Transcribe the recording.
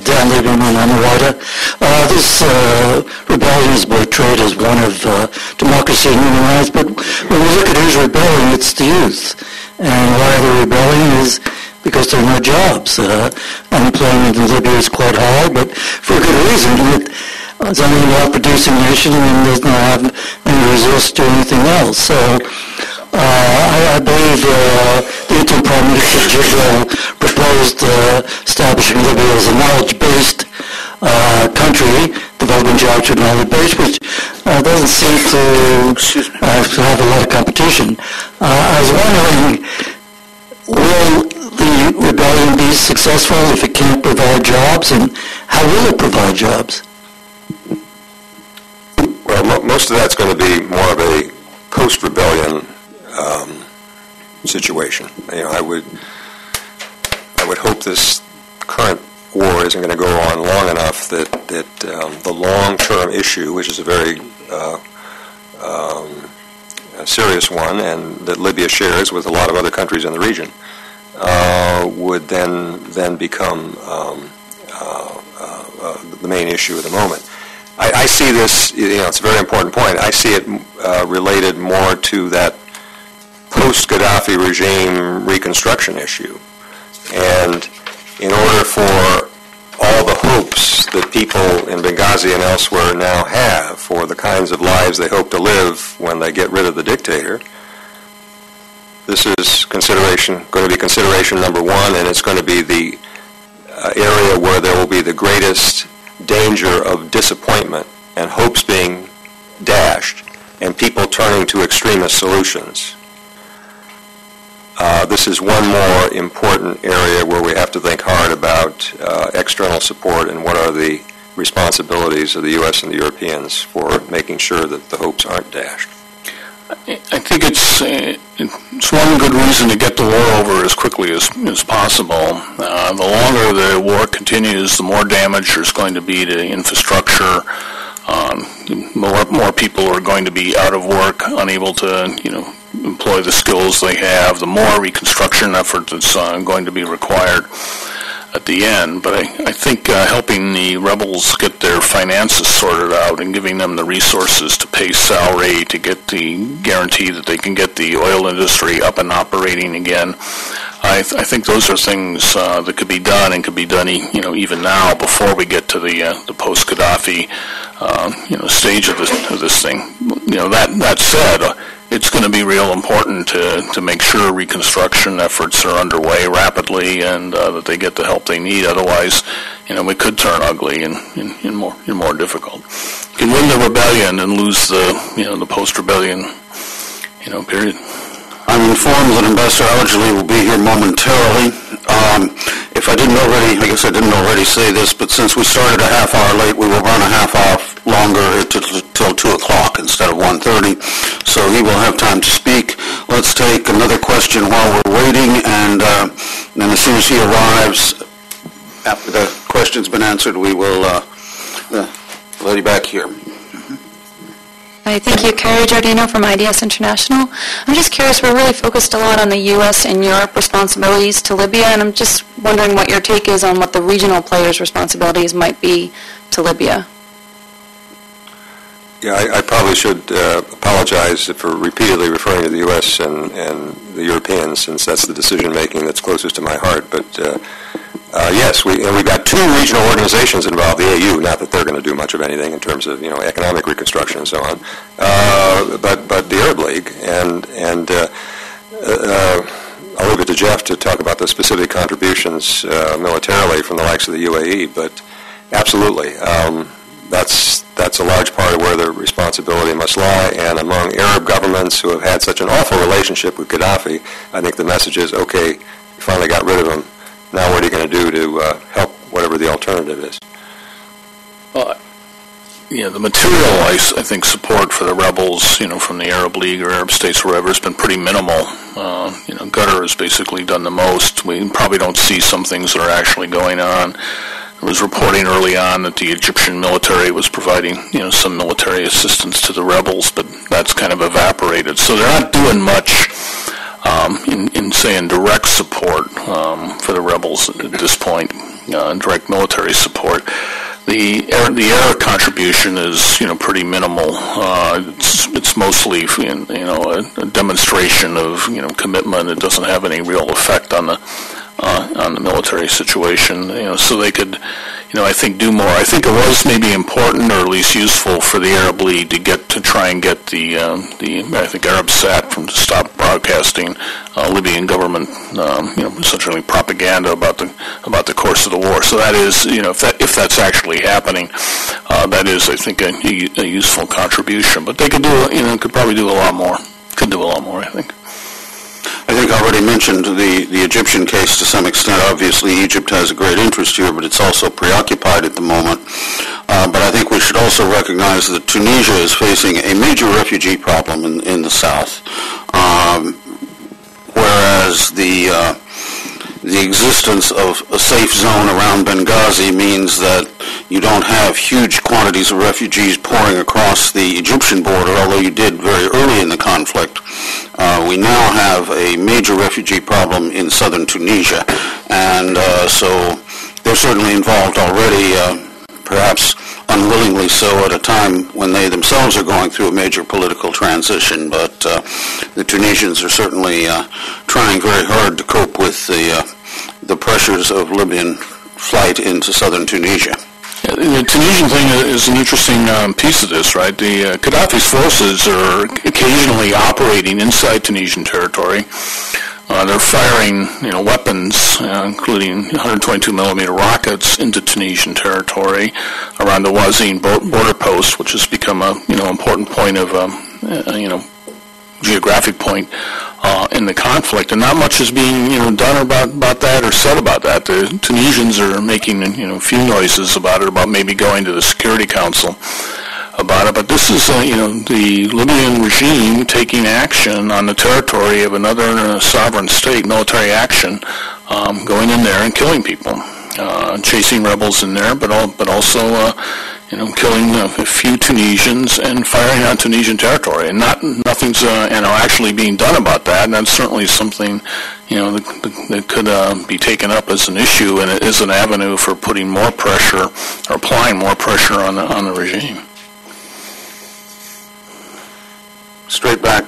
Dan Lieberman on the water. This rebellion is portrayed as one of democracy and human rights, but when we look at who's rebelling, it's the youth. And why they're rebelling is because there are no jobs. Unemployment in Libya is quite high, but for a good reason. It's only a well-producing nation and does not have any resources to do anything else. So I believe the interim Prime Minister Jibril proposed establishing Libya as a knowledge-based country, developing jobs with knowledge-based, which doesn't seem to have a lot of competition. I was wondering, will the rebellion be successful if it can't provide jobs, and how will it provide jobs? Well, most of that's going to be more of a post-rebellion situation. I would hope this current war isn't going to go on long enough that the long-term issue, which is a very serious one, and that Libya shares with a lot of other countries in the region, would then become the main issue at the moment. I see this, it's a very important point. I see it related more to that post-Gaddafi regime reconstruction issue. And in order for all the hopes that people in Benghazi and elsewhere now have for the kinds of lives they hope to live when they get rid of the dictator, this is going to be consideration number one, and it's going to be the area where there will be the greatest danger of disappointment and hopes being dashed and people turning to extremist solutions. This is one more important area where we have to think hard about external support and what are the responsibilities of the U.S. and the Europeans for making sure that the hopes aren't dashed. I think it's one good reason to get the war over as quickly as possible. The longer the war continues, the more damage there's going to be to infrastructure. More people are going to be out of work, unable to, employ the skills they have. The more reconstruction effort that's going to be required at the end. But I think helping the rebels get their finances sorted out and giving them the resources to pay salary, to get the guarantee that they can get the oil industry up and operating again, I think those are things that could be done and could be done, even now before we get to the post-Gaddafi, stage of this thing. That said, it's going to be real important to make sure reconstruction efforts are underway rapidly and that they get the help they need. Otherwise, it could turn ugly and more difficult. You can win the rebellion and lose the post-rebellion, period. I'm informed that Ambassador Aujali will be here momentarily. If I didn't already, I guess I didn't already say this, but since we started a half hour late, we will run a half hour longer till 2 o'clock instead of 1:30. So he will have time to speak. Let's take another question while we're waiting, and then as soon as he arrives, after the question's been answered, we will let you back here. Hi, thank you. Carrie Giardino from IDS International. I'm just curious, we're really focused a lot on the U.S. and Europe responsibilities to Libya, and I'm just wondering what your take is on what the regional players' responsibilities might be to Libya. Yeah, I probably should apologize for repeatedly referring to the U.S. and the Europeans, since that's the decision-making that's closest to my heart. But yes, we've got two regional organizations involved, the AU, not that they're going to do much of anything in terms of economic reconstruction and so on, but the Arab League, and I'll leave it to Jeff to talk about the specific contributions militarily from the likes of the UAE, but absolutely, that's a large part of where the responsibility must lie, and among Arab governments who have had such an awful relationship with Gaddafi, I think the message is, okay, you finally got rid of him. Now what are you going to do to help whatever the alternative is? Well, the material, I think, support for the rebels, from the Arab League or Arab states or wherever has been pretty minimal. Qatar has basically done the most. We probably don't see some things that are actually going on. There was reporting early on that the Egyptian military was providing, some military assistance to the rebels, but that's kind of evaporated. So they're not doing much in direct support for the rebels at this point, direct military support. The air contribution is pretty minimal. It's mostly a demonstration of commitment. It doesn't have any real effect on the military situation. So they could I think do more. I think it was maybe important or at least useful for the Arab League to try and get the I think Arabsat to stop broadcasting Libyan government essentially propaganda about the course of the war. So that is if that's actually happening, that is I think a useful contribution. But they could do could probably do a lot more. Could do a lot more, I think. I think I already mentioned the Egyptian case to some extent. Obviously, Egypt has a great interest here, but it's also preoccupied at the moment. But I think we should also recognize that Tunisia is facing a major refugee problem in the south, whereas the existence of a safe zone around Benghazi means that you don't have huge quantities of refugees pouring across the Egyptian border, although you did very early in the conflict. We now have a major refugee problem in southern Tunisia, and so they're certainly involved already, perhaps unwillingly so at a time when they themselves are going through a major political transition, but the Tunisians are certainly trying very hard to cope with the pressures of Libyan flight into southern Tunisia. Yeah, the Tunisian thing is an interesting piece of this, right? The Qaddhafi's forces are occasionally operating inside Tunisian territory. They're firing, weapons, including 122 millimeter rockets, into Tunisian territory around the Wazin border post, which has become a important point of geographic point in the conflict, and not much is being done about that or said about that. The Tunisians are making a few noises about it, about maybe going to the Security Council about it, but this is the Libyan regime taking action on the territory of another sovereign state, military action, going in there and killing people, chasing rebels in there, but also killing a few Tunisians and firing on Tunisian territory, and nothing's actually being done about that. And that's certainly something that could be taken up as an issue, and it is an avenue for putting more pressure or applying more pressure on the regime. Straight back